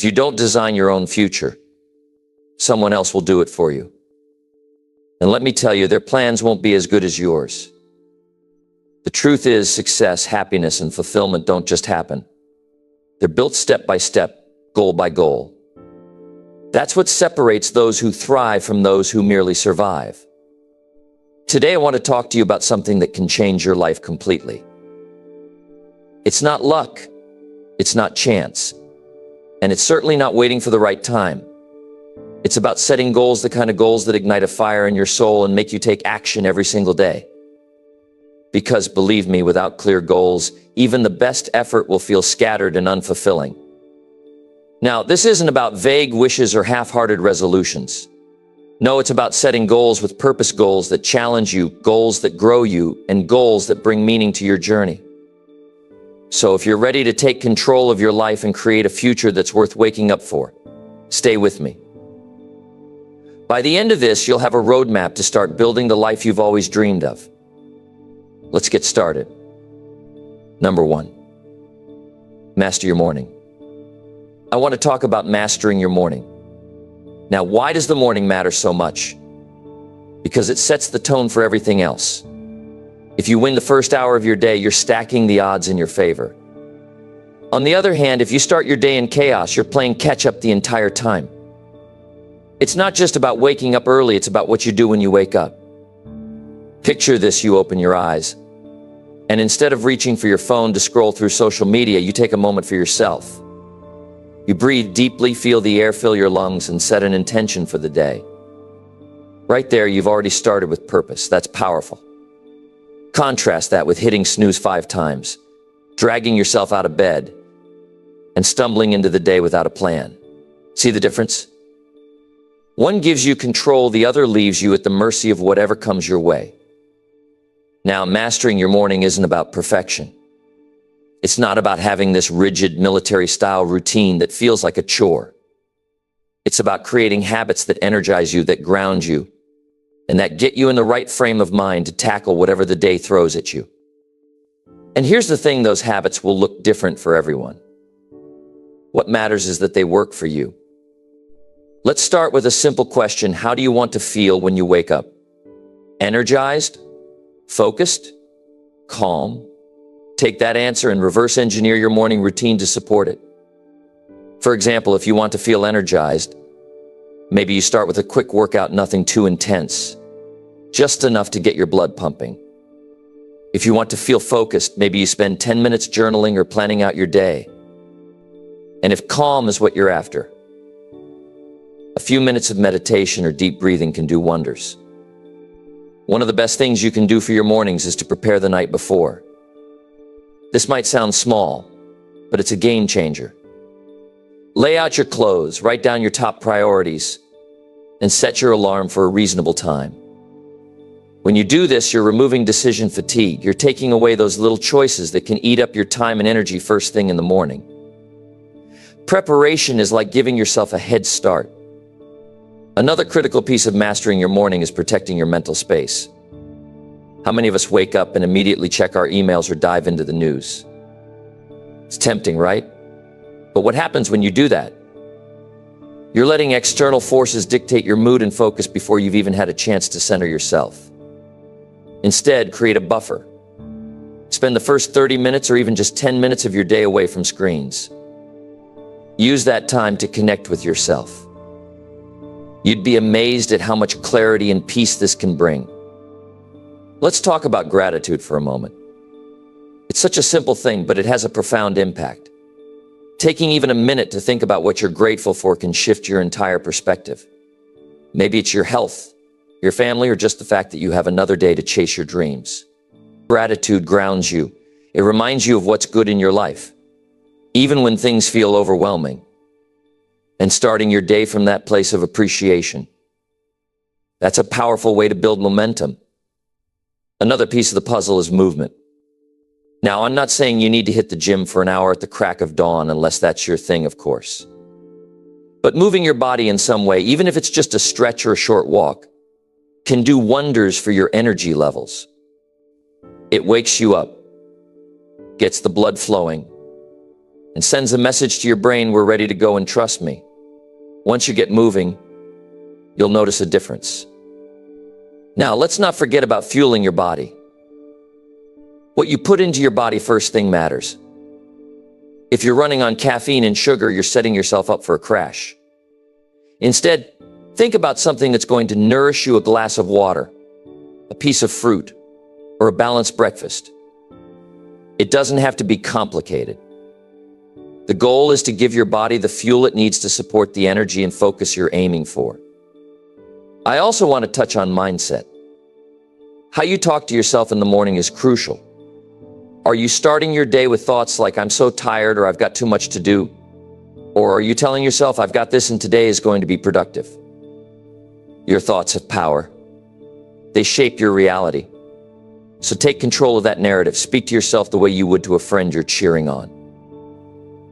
If you don't design your own future, someone else will do it for you. And let me tell you, their plans won't be as good as yours. The truth is, success, happiness, and fulfillment don't just happen. They're built step by step, goal by goal. That's what separates those who thrive from those who merely survive. Today, I want to talk to you about something that can change your life completely. It's not luck, it's not chance, and it's certainly not waiting for the right time. It's about setting goals, the kind of goals that ignite a fire in your soul and make you take action every single day. Because believe me, without clear goals, even the best effort will feel scattered and unfulfilling. Now, this isn't about vague wishes or half-hearted resolutions. No, it's about setting goals with purpose, goals that challenge you, goals that grow you, and goals that bring meaning to your journey. So if you're ready to take control of your life and create a future that's worth waking up for, stay with me. By the end of this, you'll have a roadmap to start building the life you've always dreamed of. Let's get started. Number 1, master your morning. I want to talk about mastering your morning. Now, why does the morning matter so much? Because it sets the tone for everything else. If you win the first hour of your day, you're stacking the odds in your favor. On the other hand, if you start your day in chaos, you're playing catch up the entire time. It's not just about waking up early, it's about what you do when you wake up. Picture this: you open your eyes, and instead of reaching for your phone to scroll through social media, you take a moment for yourself. You breathe deeply, feel the air fill your lungs, and set an intention for the day. Right there, you've already started with purpose. That's powerful. Contrast that with hitting snooze 5 times, dragging yourself out of bed, and stumbling into the day without a plan. See the difference? One gives you control, the other leaves you at the mercy of whatever comes your way. Now, mastering your morning isn't about perfection. It's not about having this rigid military-style routine that feels like a chore. It's about creating habits that energize you, that ground you, and that get you in the right frame of mind to tackle whatever the day throws at you. And here's the thing: those habits will look different for everyone. What matters is that they work for you. Let's start with a simple question. How do you want to feel when you wake up? Energized? Focused? Calm? Take that answer and reverse engineer your morning routine to support it. For example, if you want to feel energized, maybe you start with a quick workout, nothing too intense, just enough to get your blood pumping. If you want to feel focused, maybe you spend 10 minutes journaling or planning out your day. And if calm is what you're after, a few minutes of meditation or deep breathing can do wonders. One of the best things you can do for your mornings is to prepare the night before. This might sound small, but it's a game changer. Lay out your clothes, write down your top priorities, and set your alarm for a reasonable time. When you do this, you're removing decision fatigue. You're taking away those little choices that can eat up your time and energy first thing in the morning. Preparation is like giving yourself a head start. Another critical piece of mastering your morning is protecting your mental space. How many of us wake up and immediately check our emails or dive into the news? It's tempting, right? But what happens when you do that? You're letting external forces dictate your mood and focus before you've even had a chance to center yourself. Instead, create a buffer. Spend the first 30 minutes or even just 10 minutes of your day away from screens. Use that time to connect with yourself. You'd be amazed at how much clarity and peace this can bring. Let's talk about gratitude for a moment. It's such a simple thing, but it has a profound impact. Taking even a minute to think about what you're grateful for can shift your entire perspective. Maybe it's your health, your family, or just the fact that you have another day to chase your dreams. Gratitude grounds you. It reminds you of what's good in your life, even when things feel overwhelming. And starting your day from that place of appreciation. That's a powerful way to build momentum. Another piece of the puzzle is movement. Now, I'm not saying you need to hit the gym for an hour at the crack of dawn, unless that's your thing, of course. But moving your body in some way, even if it's just a stretch or a short walk, can do wonders for your energy levels. It wakes you up, gets the blood flowing, and sends a message to your brain, we're ready to go and trust me. Once you get moving, you'll notice a difference. Now, let's not forget about fueling your body. What you put into your body first thing matters. If you're running on caffeine and sugar, you're setting yourself up for a crash. Instead, think about something that's going to nourish you: a glass of water, a piece of fruit, or a balanced breakfast. It doesn't have to be complicated. The goal is to give your body the fuel it needs to support the energy and focus you're aiming for. I also want to touch on mindset. How you talk to yourself in the morning is crucial. Are you starting your day with thoughts like, I'm so tired, or I've got too much to do? Or are you telling yourself, I've got this and today is going to be productive? Your thoughts have power. They shape your reality. So take control of that narrative. Speak to yourself the way you would to a friend you're cheering on.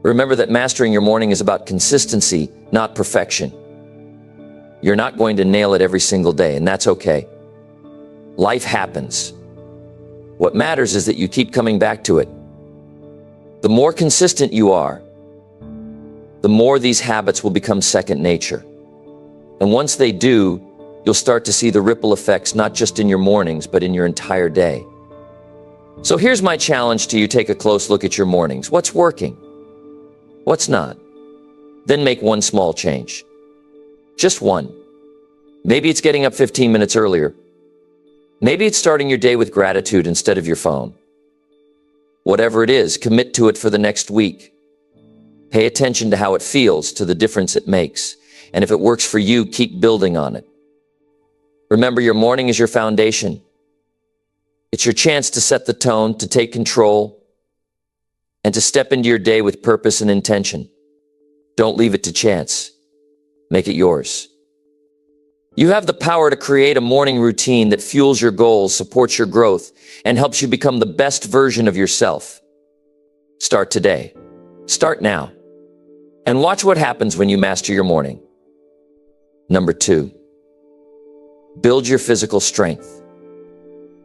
Remember that mastering your morning is about consistency, not perfection. You're not going to nail it every single day, and that's okay. Life happens. What matters is that you keep coming back to it. The more consistent you are, the more these habits will become second nature. And once they do, you'll start to see the ripple effects, not just in your mornings, but in your entire day. So here's my challenge to you. Take a close look at your mornings. What's working? What's not? Then make one small change. Just one. Maybe it's getting up 15 minutes earlier. Maybe it's starting your day with gratitude instead of your phone. Whatever it is, commit to it for the next week. Pay attention to how it feels, to the difference it makes. And if it works for you, keep building on it. Remember, your morning is your foundation. It's your chance to set the tone, to take control, and to step into your day with purpose and intention. Don't leave it to chance. Make it yours. You have the power to create a morning routine that fuels your goals, supports your growth, and helps you become the best version of yourself. Start today. Start now. And watch what happens when you master your morning. Number 2, build your physical strength.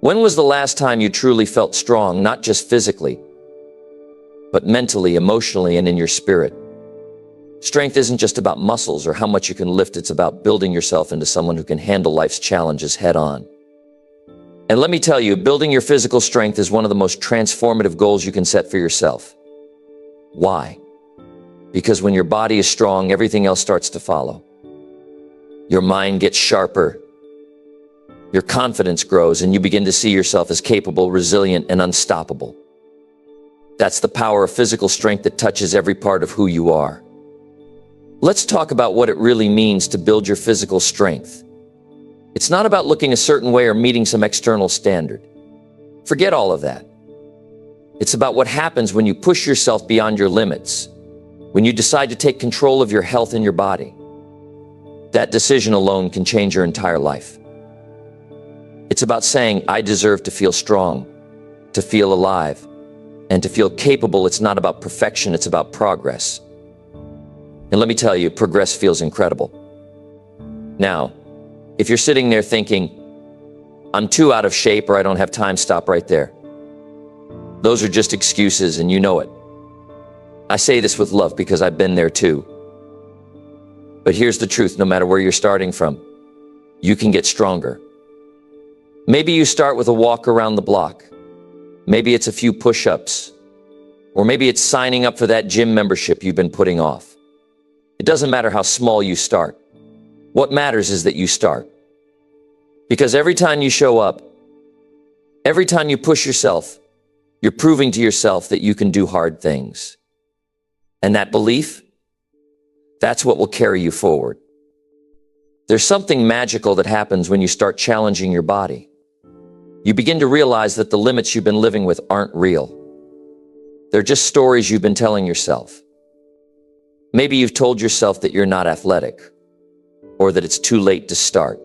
When was the last time you truly felt strong, not just physically, but mentally, emotionally, and in your spirit? Strength isn't just about muscles or how much you can lift. It's about building yourself into someone who can handle life's challenges head on. And let me tell you, building your physical strength is one of the most transformative goals you can set for yourself. Why? Because when your body is strong, everything else starts to follow. Your mind gets sharper. Your confidence grows, and you begin to see yourself as capable, resilient, and unstoppable. That's the power of physical strength that touches every part of who you are. Let's talk about what it really means to build your physical strength. It's not about looking a certain way or meeting some external standard. Forget all of that. It's about what happens when you push yourself beyond your limits, when you decide to take control of your health and your body. That decision alone can change your entire life. It's about saying, I deserve to feel strong, to feel alive, and to feel capable. It's not about perfection, it's about progress. And let me tell you, progress feels incredible. Now, if you're sitting there thinking, I'm too out of shape or I don't have time, stop right there. Those are just excuses, and you know it. I say this with love because I've been there too. But here's the truth: no matter where you're starting from, you can get stronger. Maybe you start with a walk around the block. Maybe it's a few push-ups. Or maybe it's signing up for that gym membership you've been putting off. It doesn't matter how small you start. What matters is that you start. Because every time you show up, every time you push yourself, you're proving to yourself that you can do hard things. And that belief, that's what will carry you forward. There's something magical that happens when you start challenging your body. You begin to realize that the limits you've been living with aren't real. They're just stories you've been telling yourself. Maybe you've told yourself that you're not athletic, or that it's too late to start.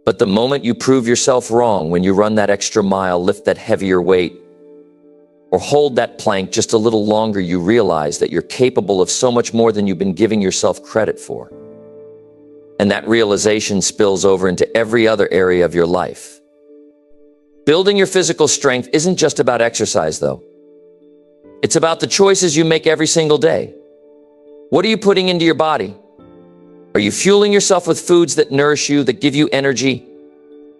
But the moment you prove yourself wrong, when you run that extra mile, lift that heavier weight, or hold that plank just a little longer, you realize that you're capable of so much more than you've been giving yourself credit for. And that realization spills over into every other area of your life. Building your physical strength isn't just about exercise, though. It's about the choices you make every single day. What are you putting into your body? Are you fueling yourself with foods that nourish you, that give you energy,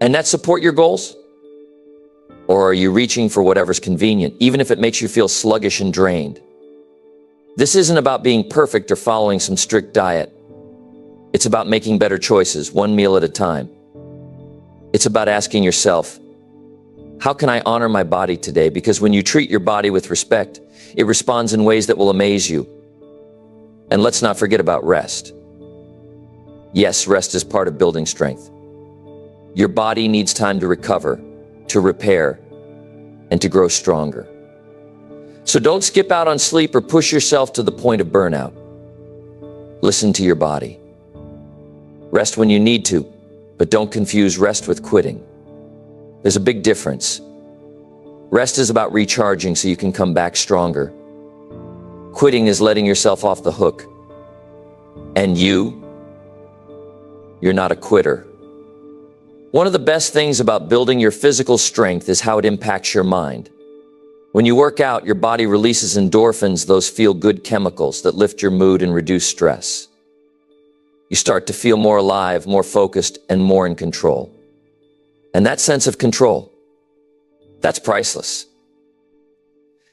and that support your goals? Or are you reaching for whatever's convenient, even if it makes you feel sluggish and drained? This isn't about being perfect or following some strict diet. It's about making better choices, one meal at a time. It's about asking yourself, how can I honor my body today? Because when you treat your body with respect, it responds in ways that will amaze you. And let's not forget about rest. Yes, rest is part of building strength. Your body needs time to recover, to repair, and to grow stronger. So don't skip out on sleep or push yourself to the point of burnout. Listen to your body. Rest when you need to, but don't confuse rest with quitting. There's a big difference. Rest is about recharging so you can come back stronger. Quitting is letting yourself off the hook. And you're not a quitter. One of the best things about building your physical strength is how it impacts your mind. When you work out, your body releases endorphins, those feel-good chemicals that lift your mood and reduce stress. You start to feel more alive, more focused, and more in control. And that sense of control, that's priceless.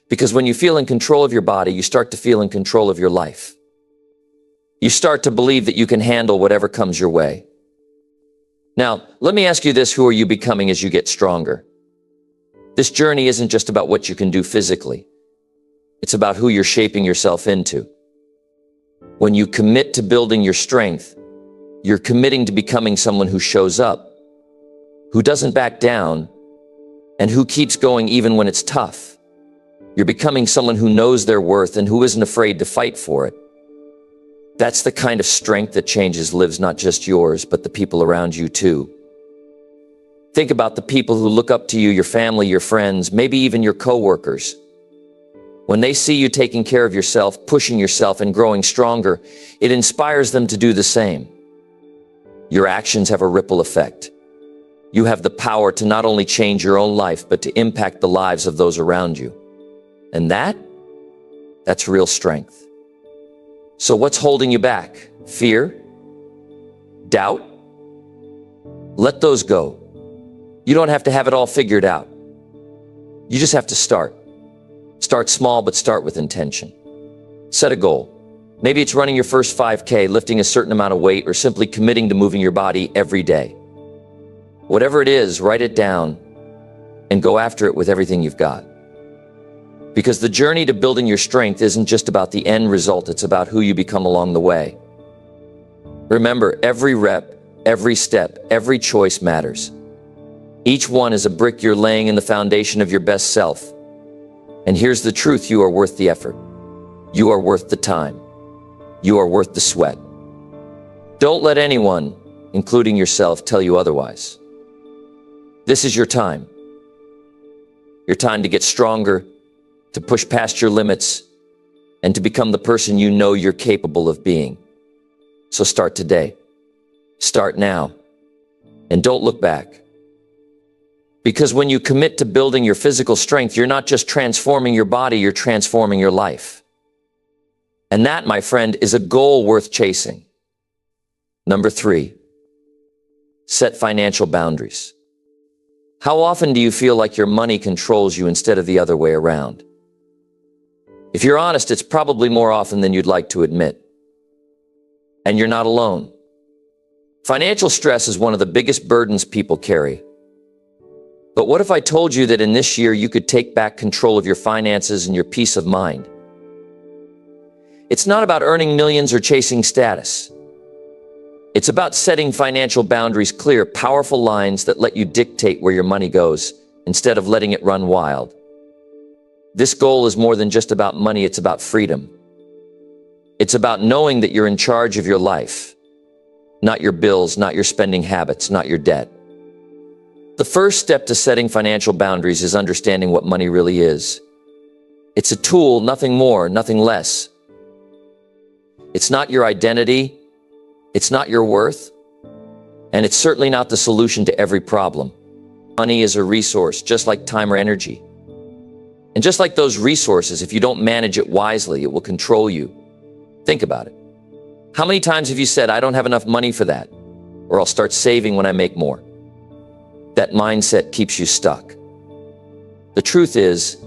Because when you feel in control of your body, you start to feel in control of your life. You start to believe that you can handle whatever comes your way. Now, let me ask you this, who are you becoming as you get stronger? This journey isn't just about what you can do physically. It's about who you're shaping yourself into. When you commit to building your strength, you're committing to becoming someone who shows up, who doesn't back down, and who keeps going even when it's tough. You're becoming someone who knows their worth and who isn't afraid to fight for it. That's the kind of strength that changes lives, not just yours, but the people around you too. Think about the people who look up to you, your family, your friends, maybe even your coworkers. When they see you taking care of yourself, pushing yourself, and growing stronger, it inspires them to do the same. Your actions have a ripple effect. You have the power to not only change your own life, but to impact the lives of those around you. And that's real strength. So what's holding you back? Fear? Doubt? Let those go. You don't have to have it all figured out. You just have to start. Start small, but start with intention. Set a goal. Maybe it's running your first 5K, lifting a certain amount of weight, or simply committing to moving your body every day. Whatever it is, write it down and go after it with everything you've got. Because the journey to building your strength isn't just about the end result, it's about who you become along the way. Remember, every rep, every step, every choice matters. Each one is a brick you're laying in the foundation of your best self. And here's the truth, you are worth the effort. You are worth the time. You are worth the sweat. Don't let anyone, including yourself, tell you otherwise. This is your time. Your time to get stronger, to push past your limits, and to become the person you know you're capable of being. So start today. Start now. And don't look back. Because when you commit to building your physical strength, you're not just transforming your body, you're transforming your life. And that, my friend, is a goal worth chasing. Number 3, set financial boundaries. How often do you feel like your money controls you instead of the other way around? If you're honest, it's probably more often than you'd like to admit. And you're not alone. Financial stress is one of the biggest burdens people carry. But what if I told you that in this year you could take back control of your finances and your peace of mind? It's not about earning millions or chasing status. It's about setting financial boundaries, clear, powerful lines that let you dictate where your money goes instead of letting it run wild. This goal is more than just about money, it's about freedom. It's about knowing that you're in charge of your life, not your bills, not your spending habits, not your debt. The first step to setting financial boundaries is understanding what money really is. It's a tool, nothing more, nothing less. It's not your identity, it's not your worth, and it's certainly not the solution to every problem. Money is a resource, just like time or energy. And just like those resources, if you don't manage it wisely, it will control you. Think about it. How many times have you said, I don't have enough money for that, or I'll start saving when I make more? That mindset keeps you stuck. The truth is,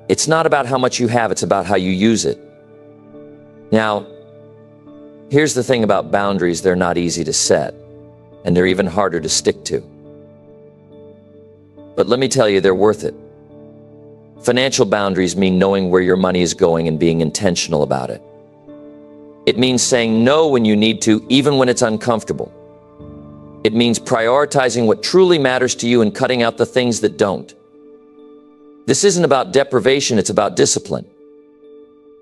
it's not about how much you have, it's about how you use it. Now, here's the thing about boundaries, they're not easy to set, and they're even harder to stick to. But let me tell you, they're worth it. Financial boundaries mean knowing where your money is going and being intentional about it. It means saying no when you need to, even when it's uncomfortable. It means prioritizing what truly matters to you and cutting out the things that don't. This isn't about deprivation, it's about discipline.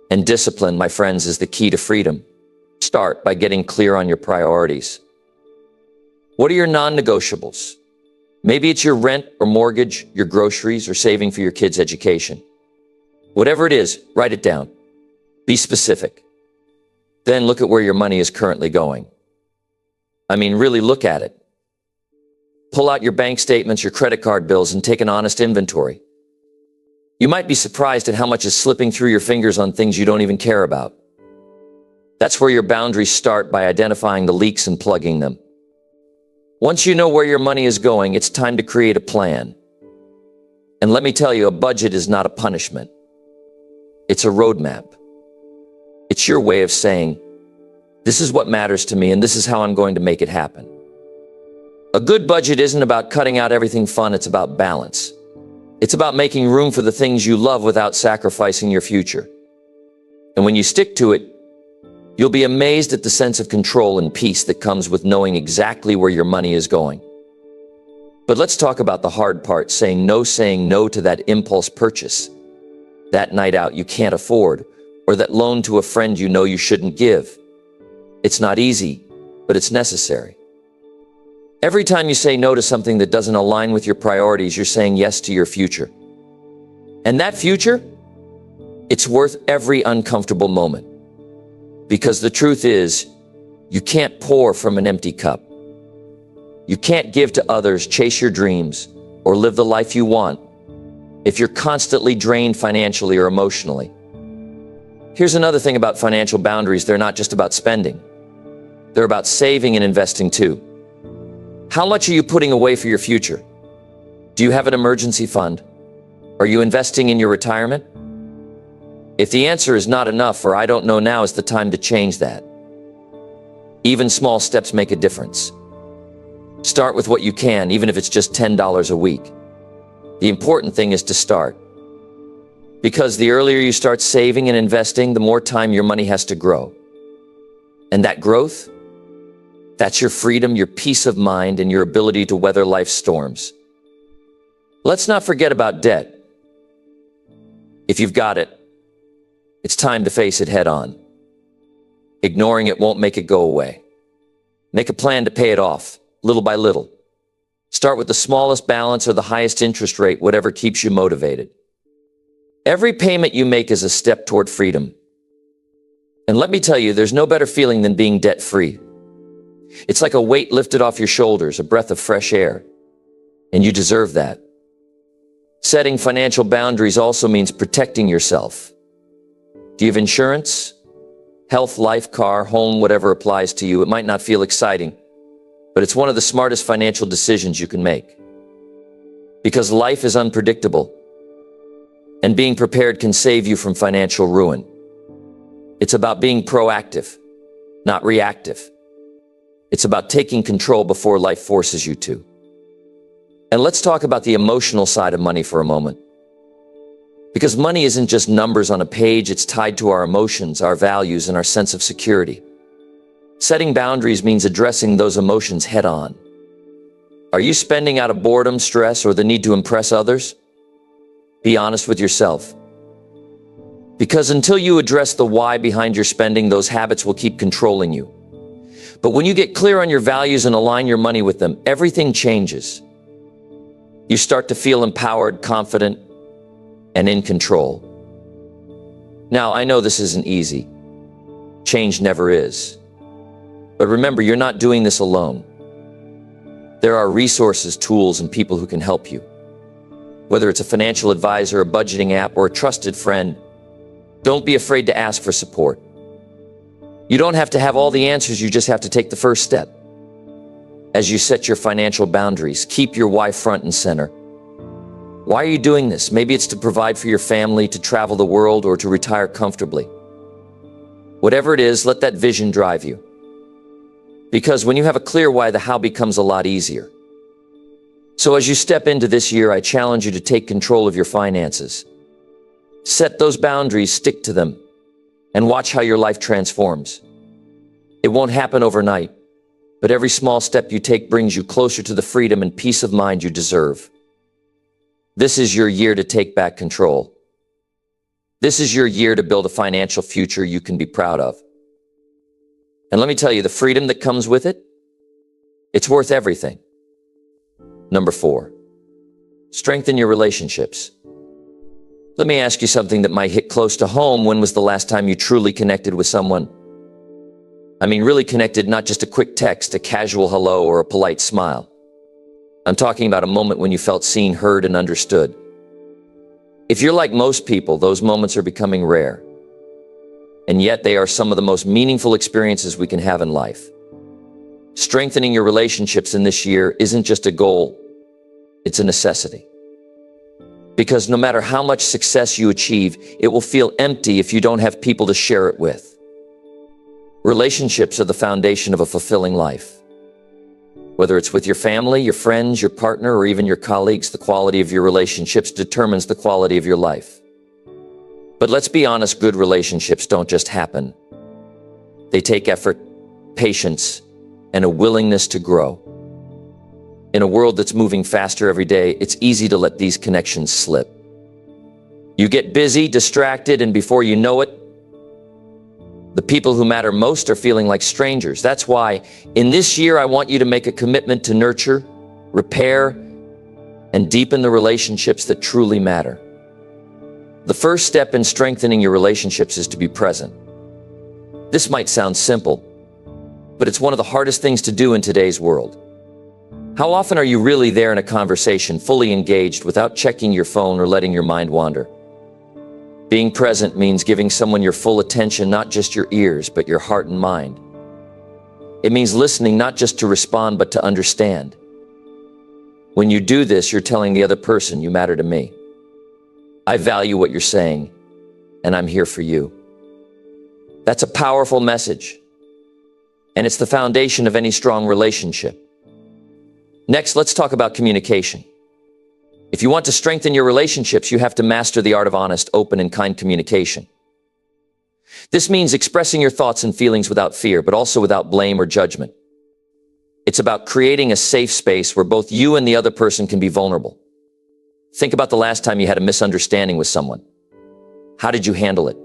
And discipline, my friends, is the key to freedom. Start by getting clear on your priorities. What are your non-negotiables? Maybe it's your rent or mortgage, your groceries, or saving for your kids' education. Whatever it is, write it down. Be specific. Then look at where your money is currently going. I mean, really look at it. Pull out your bank statements, your credit card bills, and take an honest inventory. You might be surprised at how much is slipping through your fingers on things you don't even care about. That's where your boundaries start, by identifying the leaks and plugging them. Once you know where your money is going, it's time to create a plan. And let me tell you, a budget is not a punishment. It's a roadmap. It's your way of saying, this is what matters to me, and this is how I'm going to make it happen. A good budget isn't about cutting out everything fun, it's about balance. It's about making room for the things you love without sacrificing your future. And when you stick to it, you'll be amazed at the sense of control and peace that comes with knowing exactly where your money is going. But let's talk about the hard part, saying no to that impulse purchase, that night out you can't afford, or that loan to a friend you know you shouldn't give. It's not easy, but it's necessary. Every time you say no to something that doesn't align with your priorities, you're saying yes to your future. And that future, it's worth every uncomfortable moment. Because the truth is, you can't pour from an empty cup. You can't give to others, chase your dreams, or live the life you want if you're constantly drained financially or emotionally. Here's another thing about financial boundaries, they're not just about spending. They're about saving and investing too. How much are you putting away for your future? Do you have an emergency fund? Are you investing in your retirement? If the answer is not enough, or I don't know, now is the time to change that. Even small steps make a difference. Start with what you can, even if it's just $10 a week. The important thing is to start. Because the earlier you start saving and investing, the more time your money has to grow. And that growth, that's your freedom, your peace of mind, and your ability to weather life's storms. Let's not forget about debt. If you've got it, it's time to face it head on. Ignoring it won't make it go away. Make a plan to pay it off, little by little. Start with the smallest balance or the highest interest rate, whatever keeps you motivated. Every payment you make is a step toward freedom. And let me tell you, there's no better feeling than being debt-free. It's like a weight lifted off your shoulders, a breath of fresh air. And you deserve that. Setting financial boundaries also means protecting yourself. Do you have insurance? Health, life, car, home, whatever applies to you. It might not feel exciting, but it's one of the smartest financial decisions you can make. Because life is unpredictable, and being prepared can save you from financial ruin. It's about being proactive, not reactive. It's about taking control before life forces you to. And let's talk about the emotional side of money for a moment. Because money isn't just numbers on a page, it's tied to our emotions, our values, and our sense of security. Setting boundaries means addressing those emotions head on. Are you spending out of boredom, stress, or the need to impress others? Be honest with yourself. Because until you address the why behind your spending, those habits will keep controlling you. But when you get clear on your values and align your money with them, everything changes. You start to feel empowered, confident, and in control. Now, I know this isn't easy. Change never is. But remember, you're not doing this alone. There are resources, tools, and people who can help you. Whether it's a financial advisor, a budgeting app, or a trusted friend, don't be afraid to ask for support. You don't have to have all the answers, you just have to take the first step. As you set your financial boundaries, keep your why front and center. Why are you doing this? Maybe it's to provide for your family, to travel the world, or to retire comfortably. Whatever it is, let that vision drive you. Because when you have a clear why, the how becomes a lot easier. So as you step into this year, I challenge you to take control of your finances. Set those boundaries, stick to them, and watch how your life transforms. It won't happen overnight, but every small step you take brings you closer to the freedom and peace of mind you deserve. This is your year to take back control. This is your year to build a financial future you can be proud of. And let me tell you, the freedom that comes with it, it's worth everything. Number 4, strengthen your relationships. Let me ask you something that might hit close to home. When was the last time you truly connected with someone? I mean, really connected, not just a quick text, a casual hello, or a polite smile. I'm talking about a moment when you felt seen, heard, and understood. If you're like most people, those moments are becoming rare. And yet they are some of the most meaningful experiences we can have in life. Strengthening your relationships in this year isn't just a goal, it's a necessity. Because no matter how much success you achieve, it will feel empty if you don't have people to share it with. Relationships are the foundation of a fulfilling life. Whether it's with your family, your friends, your partner, or even your colleagues, the quality of your relationships determines the quality of your life. But let's be honest, good relationships don't just happen. They take effort, patience, and a willingness to grow. In a world that's moving faster every day, it's easy to let these connections slip. You get busy, distracted, and before you know it, the people who matter most are feeling like strangers. That's why in this year, I want you to make a commitment to nurture, repair, and deepen the relationships that truly matter. The first step in strengthening your relationships is to be present. This might sound simple, but it's one of the hardest things to do in today's world. How often are you really there in a conversation, fully engaged, without checking your phone or letting your mind wander? Being present means giving someone your full attention, not just your ears, but your heart and mind. It means listening not just to respond, but to understand. When you do this, you're telling the other person, you matter to me. I value what you're saying, and I'm here for you. That's a powerful message, and it's the foundation of any strong relationship. Next, let's talk about communication. If you want to strengthen your relationships, you have to master the art of honest, open, and kind communication. This means expressing your thoughts and feelings without fear, but also without blame or judgment. It's about creating a safe space where both you and the other person can be vulnerable. Think about the last time you had a misunderstanding with someone. How did you handle it?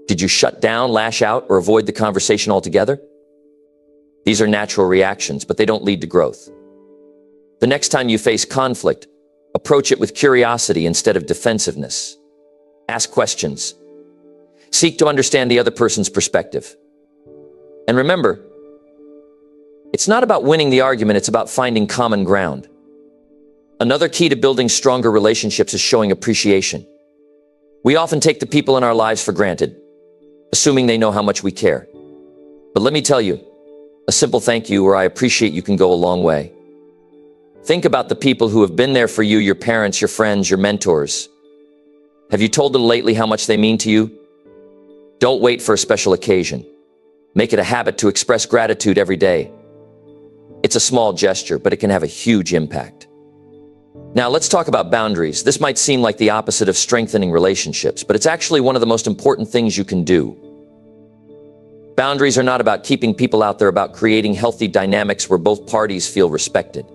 Did you shut down, lash out, or avoid the conversation altogether? These are natural reactions, but they don't lead to growth. The next time you face conflict, approach it with curiosity instead of defensiveness. Ask questions. Seek to understand the other person's perspective. And remember, it's not about winning the argument, it's about finding common ground. Another key to building stronger relationships is showing appreciation. We often take the people in our lives for granted, assuming they know how much we care. But let me tell you, a simple thank you or I appreciate you can go a long way. Think about the people who have been there for you, your parents, your friends, your mentors. Have you told them lately how much they mean to you? Don't wait for a special occasion. Make it a habit to express gratitude every day. It's a small gesture, but it can have a huge impact. Now let's talk about boundaries. This might seem like the opposite of strengthening relationships, but it's actually one of the most important things you can do. Boundaries are not about keeping people out, they're about creating healthy dynamics where both parties feel respected.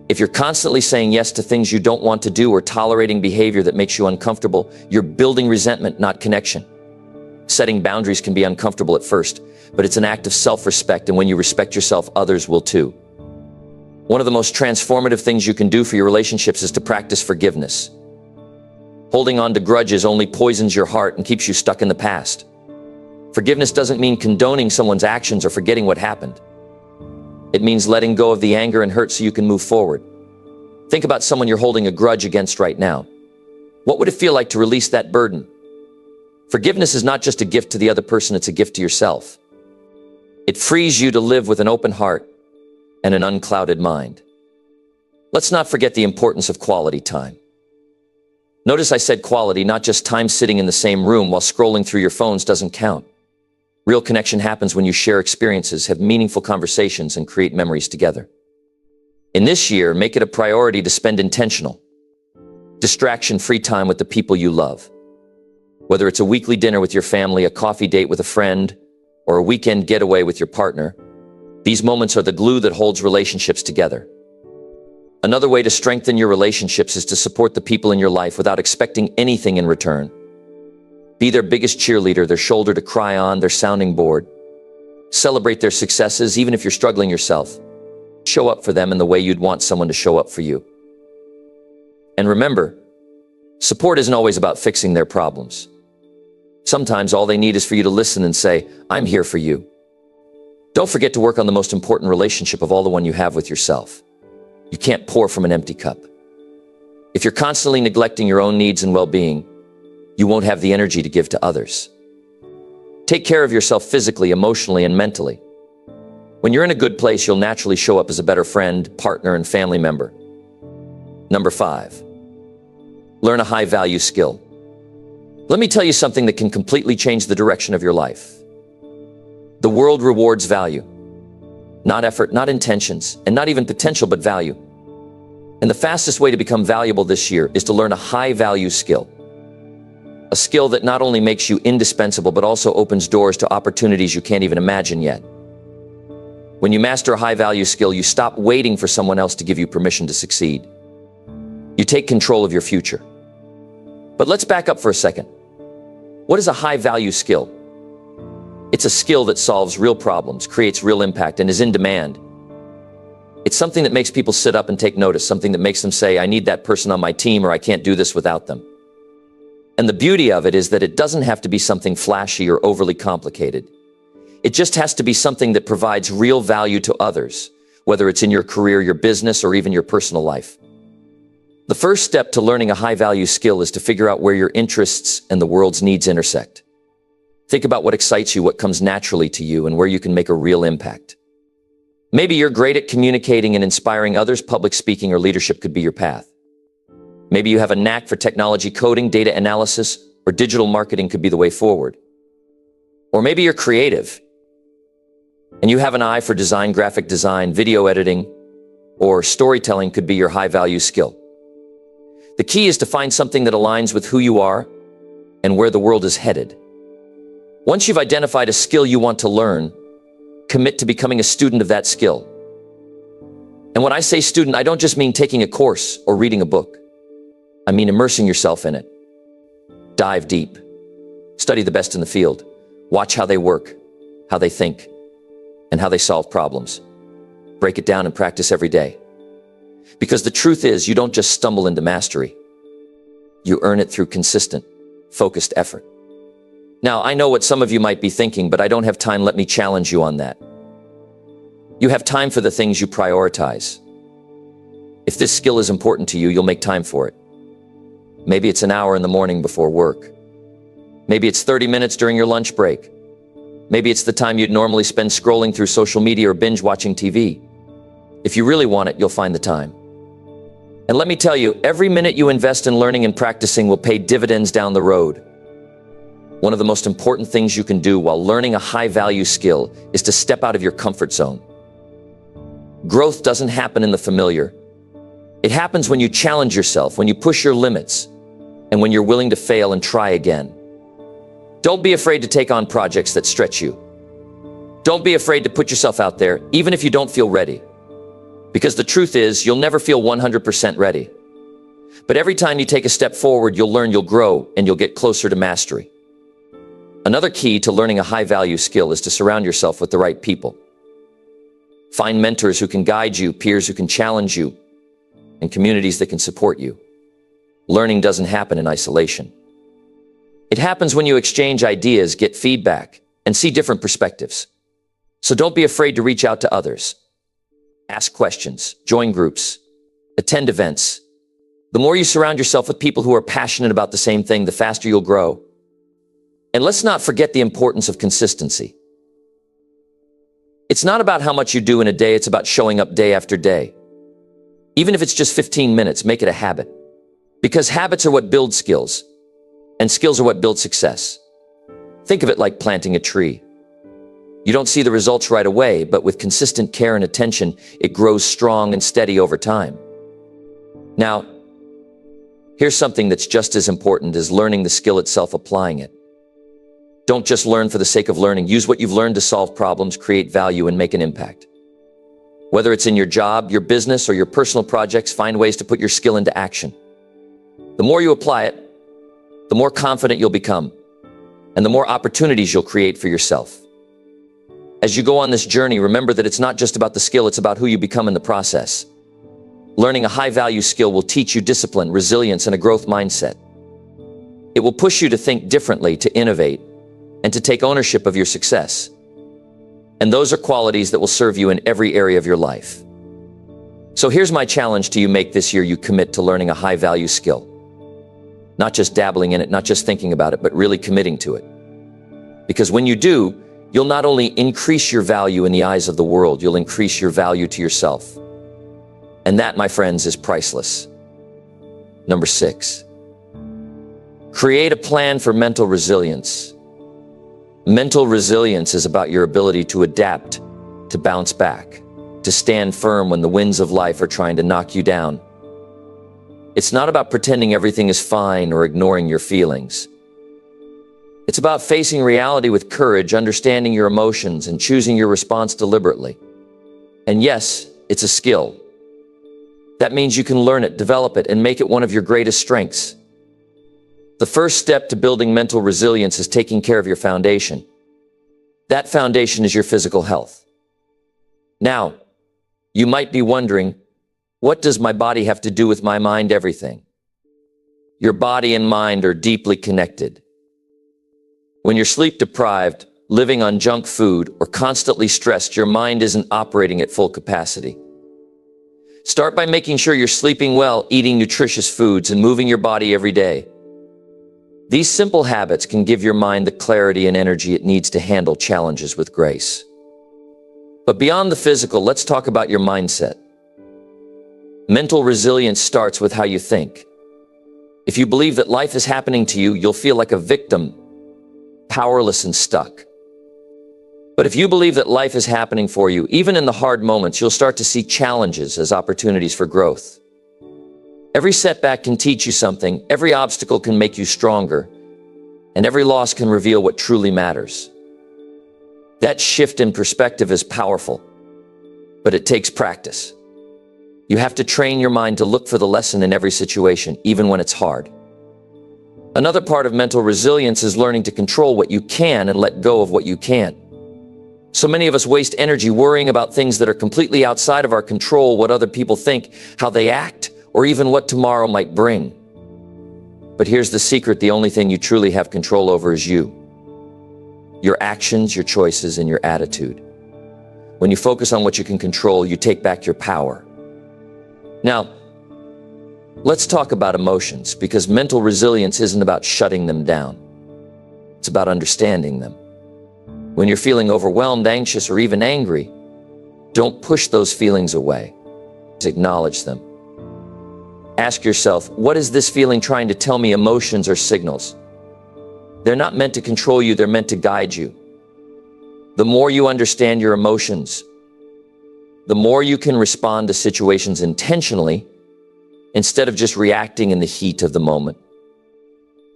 If you're constantly saying yes to things you don't want to do or tolerating behavior that makes you uncomfortable, you're building resentment, not connection. Setting boundaries can be uncomfortable at first, but it's an act of self-respect, and when you respect yourself, others will too. One of the most transformative things you can do for your relationships is to practice forgiveness. Holding on to grudges only poisons your heart and keeps you stuck in the past. Forgiveness doesn't mean condoning someone's actions or forgetting what happened. It means letting go of the anger and hurt so you can move forward. Think about someone you're holding a grudge against right now. What would it feel like to release that burden? Forgiveness is not just a gift to the other person, it's a gift to yourself. It frees you to live with an open heart and an unclouded mind. Let's not forget the importance of quality time. Notice I said quality, not just time sitting in the same room while scrolling through your phones doesn't count. Real connection happens when you share experiences, have meaningful conversations, and create memories together. In this year, make it a priority to spend intentional, distraction-free time with the people you love. Whether it's a weekly dinner with your family, a coffee date with a friend, or a weekend getaway with your partner, these moments are the glue that holds relationships together. Another way to strengthen your relationships is to support the people in your life without expecting anything in return. Be their biggest cheerleader, their shoulder to cry on, their sounding board. Celebrate their successes, even if you're struggling yourself. Show up for them in the way you'd want someone to show up for you. And remember, support isn't always about fixing their problems. Sometimes all they need is for you to listen and say, "I'm here for you." Don't forget to work on the most important relationship of all, the one you have with yourself. You can't pour from an empty cup. If you're constantly neglecting your own needs and well-being, you won't have the energy to give to others. Take care of yourself physically, emotionally, and mentally. When you're in a good place, you'll naturally show up as a better friend, partner, and family member. Number 5, learn a high-value skill. Let me tell you something that can completely change the direction of your life. The world rewards value. Not effort, not intentions, and not even potential, but value. And the fastest way to become valuable this year is to learn a high-value skill. A skill that not only makes you indispensable, but also opens doors to opportunities you can't even imagine yet. When you master a high-value skill, you stop waiting for someone else to give you permission to succeed. You take control of your future. But let's back up for a second. What is a high-value skill? It's a skill that solves real problems, creates real impact, and is in demand. It's something that makes people sit up and take notice, something that makes them say, "I need that person on my team," or "I can't do this without them." And the beauty of it is that it doesn't have to be something flashy or overly complicated. It just has to be something that provides real value to others, whether it's in your career, your business, or even your personal life. The first step to learning a high-value skill is to figure out where your interests and the world's needs intersect. Think about what excites you, what comes naturally to you, and where you can make a real impact. Maybe you're great at communicating and inspiring others. Public speaking or leadership could be your path. Maybe you have a knack for technology, coding, data analysis, or digital marketing could be the way forward. Or maybe you're creative and you have an eye for design, graphic design, video editing, or storytelling could be your high-value skill. The key is to find something that aligns with who you are and where the world is headed. Once you've identified a skill you want to learn, commit to becoming a student of that skill. And when I say student, I don't just mean taking a course or reading a book. I mean immersing yourself in it. Dive deep. Study the best in the field. Watch how they work, how they think, and how they solve problems. Break it down and practice every day. Because the truth is, you don't just stumble into mastery. You earn it through consistent, focused effort. Now, I know what some of you might be thinking, but I don't have time. Let me challenge you on that. You have time for the things you prioritize. If this skill is important to you, you'll make time for it. Maybe it's an hour in the morning before work. Maybe it's 30 minutes during your lunch break. Maybe it's the time you'd normally spend scrolling through social media or binge watching TV. If you really want it, you'll find the time. And let me tell you, every minute you invest in learning and practicing will pay dividends down the road. One of the most important things you can do while learning a high-value skill is to step out of your comfort zone. Growth doesn't happen in the familiar. It happens when you challenge yourself, when you push your limits, and when you're willing to fail and try again. Don't be afraid to take on projects that stretch you. Don't be afraid to put yourself out there, even if you don't feel ready. Because the truth is, you'll never feel 100% ready. But every time you take a step forward, you'll learn, you'll grow, and you'll get closer to mastery. Another key to learning a high-value skill is to surround yourself with the right people. Find mentors who can guide you, peers who can challenge you, and communities that can support you. Learning doesn't happen in isolation. It happens when you exchange ideas, get feedback, and see different perspectives. So don't be afraid to reach out to others. Ask questions, join groups, Attend events. The more you surround yourself with people who are passionate about the same thing, the faster you'll grow. And let's not forget the importance of consistency. It's not about how much you do in a day, it's about showing up day after day. Even if it's just 15 minutes, make it a habit. Because habits are what build skills, and skills are what build success. Think of it like planting a tree. You don't see the results right away, but with consistent care and attention, it grows strong and steady over time. Now, here's something that's just as important as learning the skill itself, applying it. Don't just learn for the sake of learning. Use what you've learned to solve problems, create value, and make an impact. Whether it's in your job, your business, or your personal projects, find ways to put your skill into action. The more you apply it, the more confident you'll become, and the more opportunities you'll create for yourself. As you go on this journey, remember that it's not just about the skill, it's about who you become in the process. Learning a high-value skill will teach you discipline, resilience, and a growth mindset. It will push you to think differently, to innovate, and to take ownership of your success. And those are qualities that will serve you in every area of your life. So here's my challenge to you: make this year you commit to learning a high-value skill. Not just dabbling in it, not just thinking about it, but really committing to it. Because when you do, you'll not only increase your value in the eyes of the world, you'll increase your value to yourself. And that, my friends, is priceless. Number 6, create a plan for mental resilience. Mental resilience is about your ability to adapt, to bounce back, to stand firm when the winds of life are trying to knock you down. It's not about pretending everything is fine or ignoring your feelings. It's about facing reality with courage, understanding your emotions, and choosing your response deliberately. And yes, it's a skill. That means you can learn it, develop it, and make it one of your greatest strengths. The first step to building mental resilience is taking care of your foundation. That foundation is your physical health. Now, you might be wondering, what does my body have to do with my mind? Everything. Your body and mind are deeply connected. When you're sleep deprived, living on junk food, or constantly stressed, your mind isn't operating at full capacity. Start by making sure you're sleeping well, eating nutritious foods, and moving your body every day. These simple habits can give your mind the clarity and energy it needs to handle challenges with grace. But beyond the physical, let's talk about your mindset. Mental resilience starts with how you think. If you believe that life is happening to you, you'll feel like a victim, powerless and stuck. But if you believe that life is happening for you, even in the hard moments, you'll start to see challenges as opportunities for growth. Every setback can teach you something, every obstacle can make you stronger, and every loss can reveal what truly matters. That shift in perspective is powerful, but it takes practice. You have to train your mind to look for the lesson in every situation, even when it's hard. Another part of mental resilience is learning to control what you can and let go of what you can't. So many of us waste energy worrying about things that are completely outside of our control, what other people think, how they act, or even what tomorrow might bring. But here's the secret: the only thing you truly have control over is you. Your actions, your choices, and your attitude. When you focus on what you can control, you take back your power. Now, let's talk about emotions, because mental resilience isn't about shutting them down. It's about understanding them. When you're feeling overwhelmed, anxious, or even angry, don't push those feelings away. Just acknowledge them. Ask yourself, what is this feeling trying to tell me? Emotions are signals. They're not meant to control you, they're meant to guide you. The more you understand your emotions, the more you can respond to situations intentionally instead of just reacting in the heat of the moment.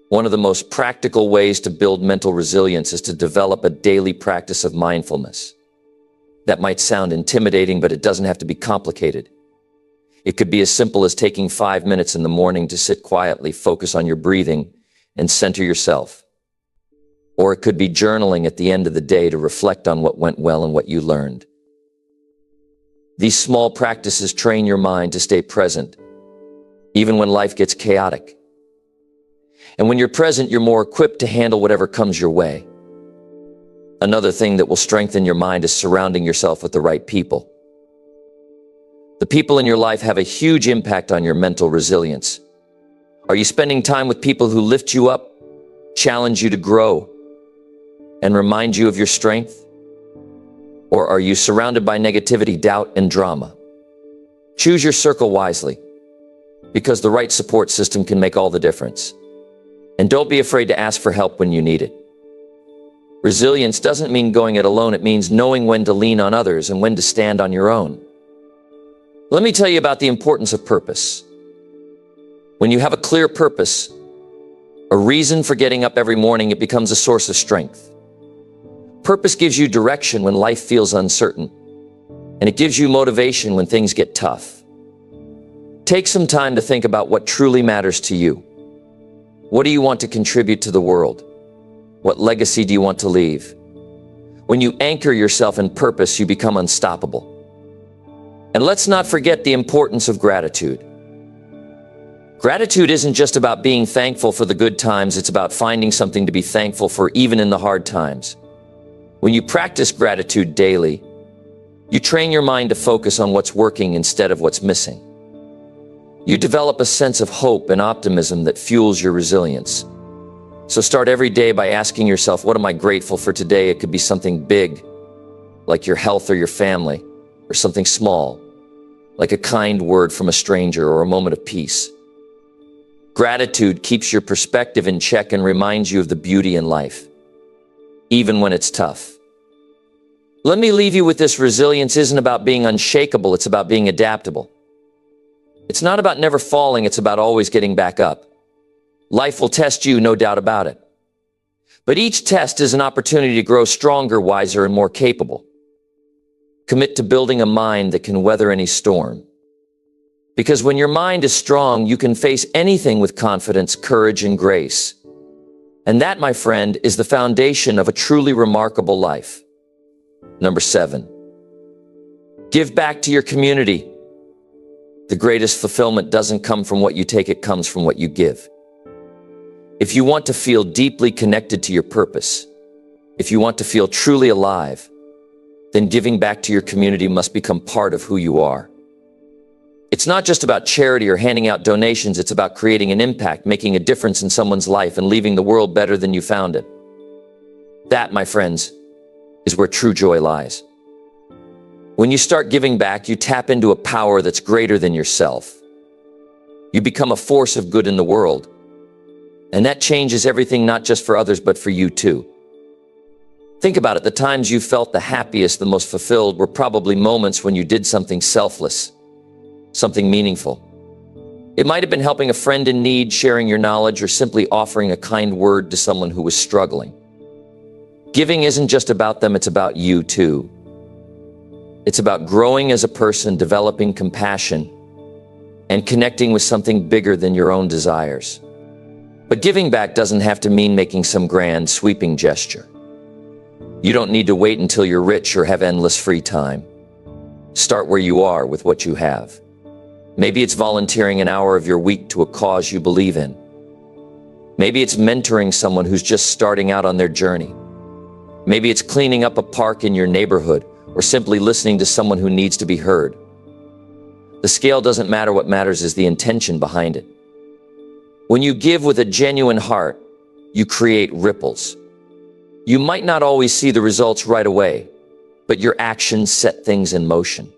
One of the most practical ways to build mental resilience is to develop a daily practice of mindfulness. That might sound intimidating, but it doesn't have to be complicated. It could be as simple as taking 5 minutes in the morning to sit quietly, focus on your breathing, and center yourself. Or it could be journaling at the end of the day to reflect on what went well and what you learned. These small practices train your mind to stay present, even when life gets chaotic. And when you're present, you're more equipped to handle whatever comes your way. Another thing that will strengthen your mind is surrounding yourself with the right people. The people in your life have a huge impact on your mental resilience. Are you spending time with people who lift you up, challenge you to grow, and remind you of your strength? Or are you surrounded by negativity, doubt, and drama? Choose your circle wisely, because the right support system can make all the difference. And don't be afraid to ask for help when you need it. Resilience doesn't mean going it alone. It means knowing when to lean on others and when to stand on your own. Let me tell you about the importance of purpose. When you have a clear purpose, a reason for getting up every morning, it becomes a source of strength. Purpose gives you direction when life feels uncertain, and it gives you motivation when things get tough. Take some time to think about what truly matters to you. What do you want to contribute to the world? What legacy do you want to leave? When you anchor yourself in purpose, you become unstoppable. And let's not forget the importance of gratitude. Gratitude isn't just about being thankful for the good times, it's about finding something to be thankful for even in the hard times. When you practice gratitude daily, you train your mind to focus on what's working instead of what's missing. You develop a sense of hope and optimism that fuels your resilience. So start every day by asking yourself, what am I grateful for today? It could be something big, like your health or your family, or something small, like a kind word from a stranger or a moment of peace. Gratitude keeps your perspective in check and reminds you of the beauty in life, even when it's tough. Let me leave you with this: resilience isn't about being unshakable, it's about being adaptable. It's not about never falling, it's about always getting back up. Life will test you, no doubt about it. But each test is an opportunity to grow stronger, wiser, and more capable. Commit to building a mind that can weather any storm. Because when your mind is strong, you can face anything with confidence, courage, and grace. And that, my friend, is the foundation of a truly remarkable life. Number 7, give back to your community. The greatest fulfillment doesn't come from what you take, it comes from what you give. If you want to feel deeply connected to your purpose, if you want to feel truly alive, then giving back to your community must become part of who you are. It's not just about charity or handing out donations, it's about creating an impact, making a difference in someone's life, and leaving the world better than you found it. That, my friends, is where true joy lies. When you start giving back, you tap into a power that's greater than yourself. You become a force of good in the world. And that changes everything, not just for others, but for you too. Think about it. The times you felt the happiest, the most fulfilled, were probably moments when you did something selfless, something meaningful. It might have been helping a friend in need, sharing your knowledge, or simply offering a kind word to someone who was struggling. Giving isn't just about them, it's about you too. It's about growing as a person, developing compassion, and connecting with something bigger than your own desires. But giving back doesn't have to mean making some grand, sweeping gesture. You don't need to wait until you're rich or have endless free time. Start where you are with what you have. Maybe it's volunteering an hour of your week to a cause you believe in. Maybe it's mentoring someone who's just starting out on their journey. Maybe it's cleaning up a park in your neighborhood, or simply listening to someone who needs to be heard. The scale doesn't matter. What matters is the intention behind it. When you give with a genuine heart, you create ripples. You might not always see the results right away, but your actions set things in motion.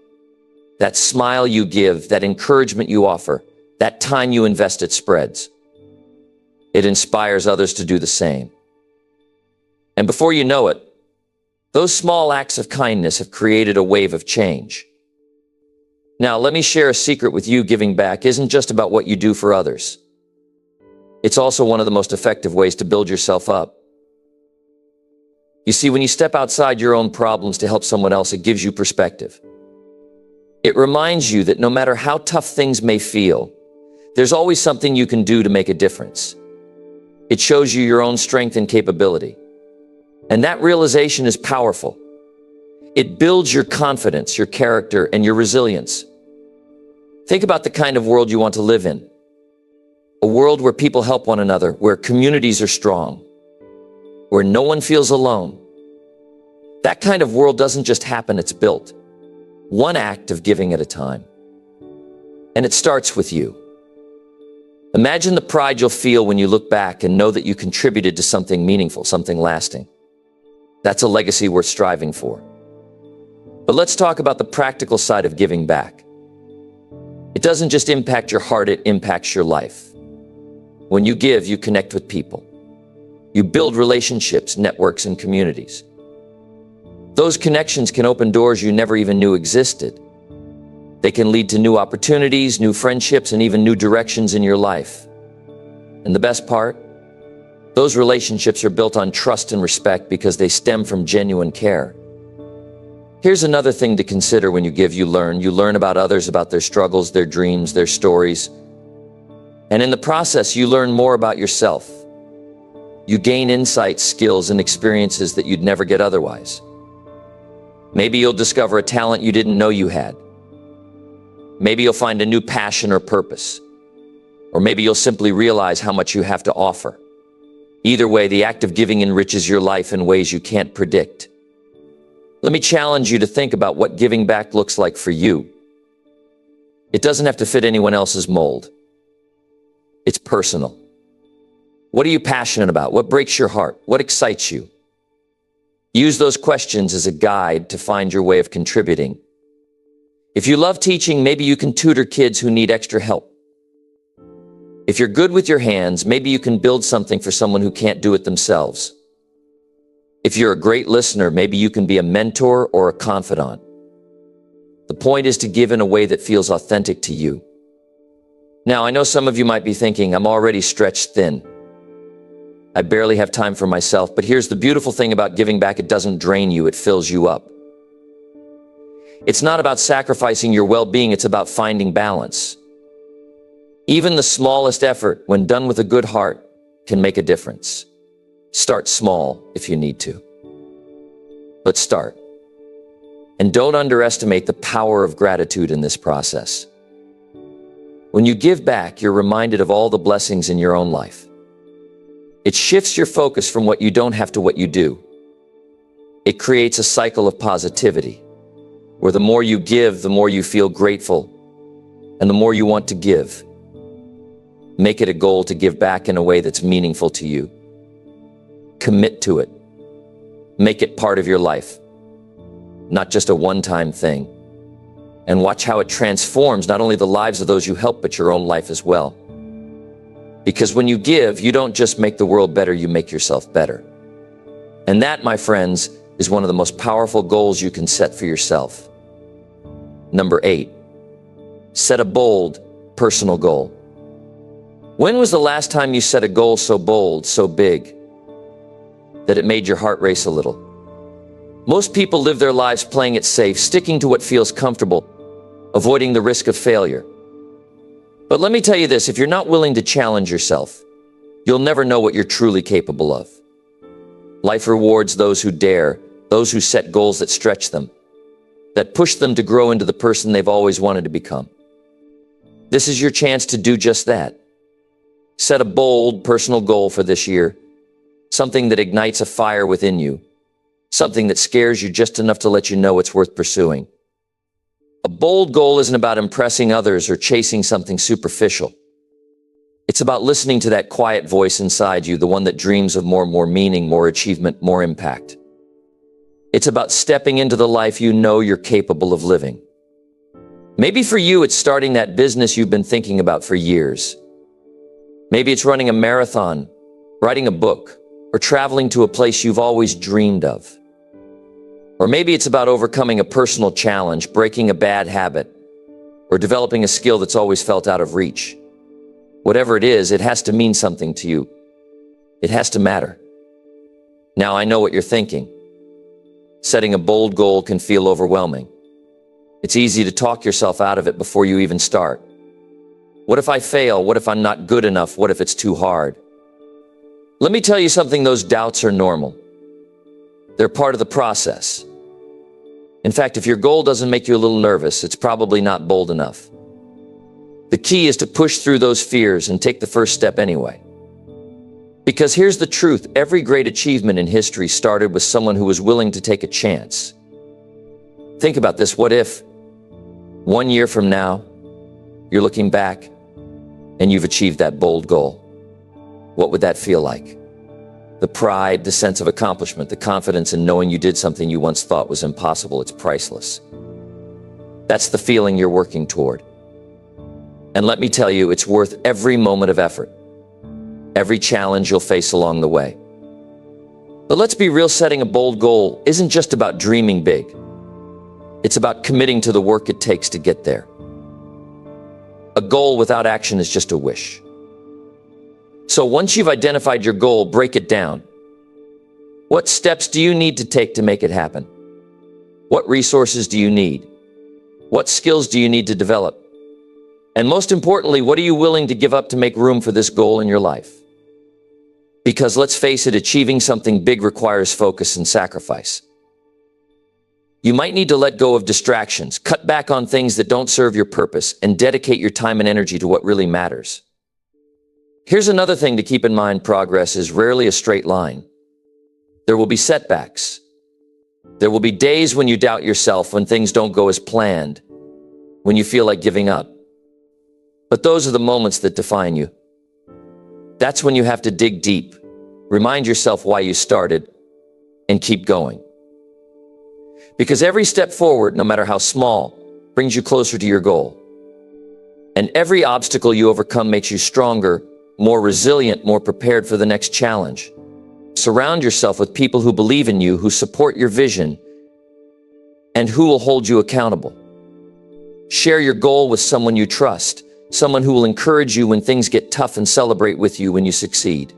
That smile you give, that encouragement you offer, that time you invest, it spreads. It inspires others to do the same. And before you know it, those small acts of kindness have created a wave of change. Now, let me share a secret with you. Giving back isn't just about what you do for others. It's also one of the most effective ways to build yourself up. You see, when you step outside your own problems to help someone else, it gives you perspective. It reminds you that no matter how tough things may feel, there's always something you can do to make a difference. It shows you your own strength and capability. And that realization is powerful. It builds your confidence, your character, and your resilience. Think about the kind of world you want to live in. A world where people help one another, where communities are strong, where no one feels alone. That kind of world doesn't just happen, it's built. One act of giving at a time. And it starts with you. Imagine the pride you'll feel when you look back and know that you contributed to something meaningful, something lasting. That's a legacy worth striving for. But let's talk about the practical side of giving back. It doesn't just impact your heart, it impacts your life. When you give, you connect with people. You build relationships, networks, and communities. Those connections can open doors you never even knew existed. They can lead to new opportunities, new friendships, and even new directions in your life. And the best part? Those relationships are built on trust and respect because they stem from genuine care. Here's another thing to consider when you give. You learn about others, about their struggles, their dreams, their stories. And in the process, you learn more about yourself. You gain insights, skills, and experiences that you'd never get otherwise. Maybe you'll discover a talent you didn't know you had. Maybe you'll find a new passion or purpose. Or maybe you'll simply realize how much you have to offer. Either way, the act of giving enriches your life in ways you can't predict. Let me challenge you to think about what giving back looks like for you. It doesn't have to fit anyone else's mold. It's personal. What are you passionate about? What breaks your heart? What excites you? Use those questions as a guide to find your way of contributing. If you love teaching, maybe you can tutor kids who need extra help. If you're good with your hands, maybe you can build something for someone who can't do it themselves. If you're a great listener, maybe you can be a mentor or a confidant. The point is to give in a way that feels authentic to you. Now, I know some of you might be thinking, I'm already stretched thin. I barely have time for myself, but here's the beautiful thing about giving back. It doesn't drain you, it fills you up. It's not about sacrificing your well-being, it's about finding balance. Even the smallest effort, when done with a good heart, can make a difference. Start small if you need to. But start. And don't underestimate the power of gratitude in this process. When you give back, you're reminded of all the blessings in your own life. It shifts your focus from what you don't have to what you do. It creates a cycle of positivity, where the more you give, the more you feel grateful, and the more you want to give. Make it a goal to give back in a way that's meaningful to you. Commit to it. Make it part of your life, not just a one-time thing. And watch how it transforms not only the lives of those you help, but your own life as well. Because when you give, you don't just make the world better, you make yourself better. And that, my friends, is one of the most powerful goals you can set for yourself. Number 8, set a bold, personal goal. When was the last time you set a goal so bold, so big, that it made your heart race a little? Most people live their lives playing it safe, sticking to what feels comfortable, avoiding the risk of failure. But let me tell you this, if you're not willing to challenge yourself, you'll never know what you're truly capable of. Life rewards those who dare, those who set goals that stretch them, that push them to grow into the person they've always wanted to become. This is your chance to do just that. Set a bold, personal goal for this year, something that ignites a fire within you, something that scares you just enough to let you know it's worth pursuing. A bold goal isn't about impressing others or chasing something superficial. It's about listening to that quiet voice inside you, the one that dreams of more meaning, more achievement, more impact. It's about stepping into the life you know you're capable of living. Maybe for you, it's starting that business you've been thinking about for years. Maybe it's running a marathon, writing a book, or traveling to a place you've always dreamed of. Or maybe it's about overcoming a personal challenge, breaking a bad habit, or developing a skill that's always felt out of reach. Whatever it is, it has to mean something to you. It has to matter. Now, I know what you're thinking. Setting a bold goal can feel overwhelming. It's easy to talk yourself out of it before you even start. What if I fail? What if I'm not good enough? What if it's too hard? Let me tell you something, those doubts are normal. They're part of the process. In fact, if your goal doesn't make you a little nervous, it's probably not bold enough. The key is to push through those fears and take the first step anyway. Because here's the truth, every great achievement in history started with someone who was willing to take a chance. Think about this, what if 1 year from now, you're looking back and you've achieved that bold goal. What would that feel like? The pride, the sense of accomplishment, the confidence in knowing you did something you once thought was impossible, it's priceless. That's the feeling you're working toward. And let me tell you, it's worth every moment of effort, every challenge you'll face along the way. But let's be real, setting a bold goal isn't just about dreaming big. It's about committing to the work it takes to get there. A goal without action is just a wish. So once you've identified your goal, break it down. What steps do you need to take to make it happen? What resources do you need? What skills do you need to develop? And most importantly, what are you willing to give up to make room for this goal in your life? Because let's face it, achieving something big requires focus and sacrifice. You might need to let go of distractions, cut back on things that don't serve your purpose, and dedicate your time and energy to what really matters. Here's another thing to keep in mind: progress is rarely a straight line. There will be setbacks. There will be days when you doubt yourself, when things don't go as planned, when you feel like giving up. But those are the moments that define you. That's when you have to dig deep, remind yourself why you started, and keep going. Because every step forward, no matter how small, brings you closer to your goal. And every obstacle you overcome makes you stronger, more resilient, more prepared for the next challenge. Surround yourself with people who believe in you, who support your vision, and who will hold you accountable. Share your goal with someone you trust, someone who will encourage you when things get tough and celebrate with you when you succeed.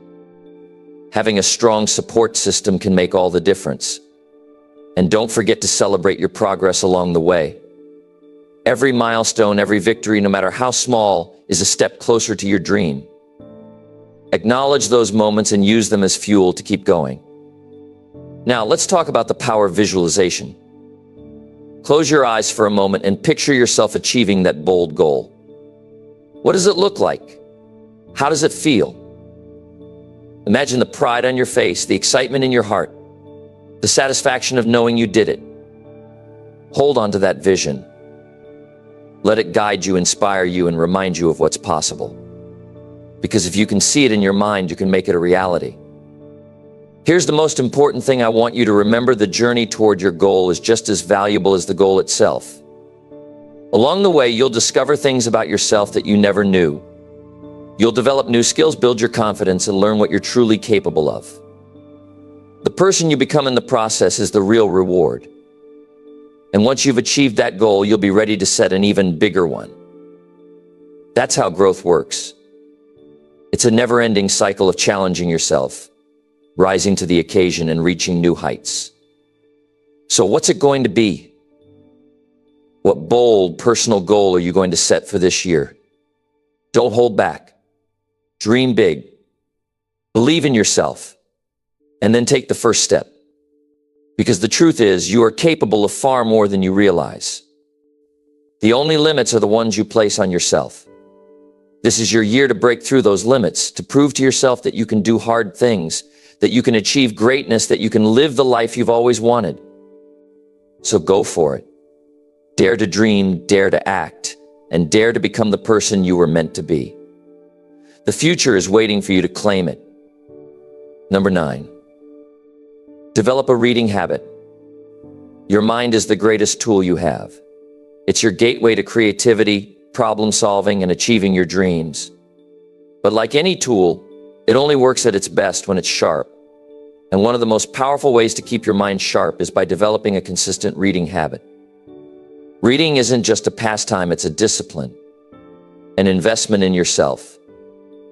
Having a strong support system can make all the difference. And don't forget to celebrate your progress along the way. Every milestone, every victory, no matter how small, is a step closer to your dream. Acknowledge those moments and use them as fuel to keep going. Now, let's talk about the power of visualization. Close your eyes for a moment and picture yourself achieving that bold goal. What does it look like? How does it feel? Imagine the pride on your face, the excitement in your heart, the satisfaction of knowing you did it. Hold on to that vision. Let it guide you, inspire you, and remind you of what's possible. Because if you can see it in your mind, you can make it a reality. Here's the most important thing I want you to remember: the journey toward your goal is just as valuable as the goal itself. Along the way, you'll discover things about yourself that you never knew. You'll develop new skills, build your confidence, and learn what you're truly capable of. The person you become in the process is the real reward. And once you've achieved that goal, you'll be ready to set an even bigger one. That's how growth works. It's a never-ending cycle of challenging yourself, rising to the occasion, and reaching new heights. So what's it going to be? What bold personal goal are you going to set for this year? Don't hold back. Dream big. Believe in yourself. And then take the first step. Because the truth is, you are capable of far more than you realize. The only limits are the ones you place on yourself. This is your year to break through those limits, to prove to yourself that you can do hard things, that you can achieve greatness, that you can live the life you've always wanted. So go for it. Dare to dream, dare to act, and dare to become the person you were meant to be. The future is waiting for you to claim it. Number 9. Develop a reading habit. Your mind is the greatest tool you have. It's your gateway to creativity, problem solving, and achieving your dreams. But like any tool, it only works at its best when it's sharp. And one of the most powerful ways to keep your mind sharp is by developing a consistent reading habit. Reading isn't just a pastime, it's a discipline, an investment in yourself,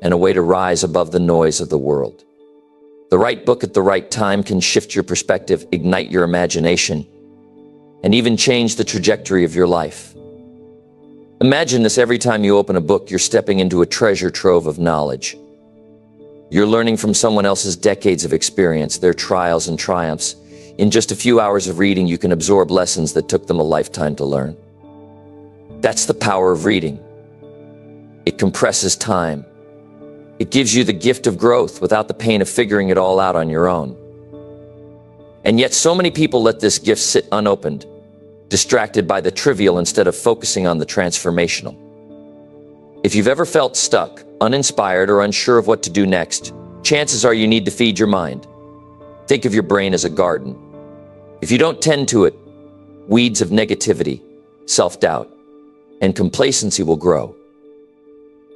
and a way to rise above the noise of the world. The right book at the right time can shift your perspective, ignite your imagination, and even change the trajectory of your life. Imagine this: every time you open a book, you're stepping into a treasure trove of knowledge. You're learning from someone else's decades of experience, their trials and triumphs. In just a few hours of reading, you can absorb lessons that took them a lifetime to learn. That's the power of reading. It compresses time. It gives you the gift of growth without the pain of figuring it all out on your own. And yet so many people let this gift sit unopened, distracted by the trivial instead of focusing on the transformational. If you've ever felt stuck, uninspired, or unsure of what to do next, chances are you need to feed your mind. Think of your brain as a garden. If you don't tend to it, weeds of negativity, self-doubt, and complacency will grow.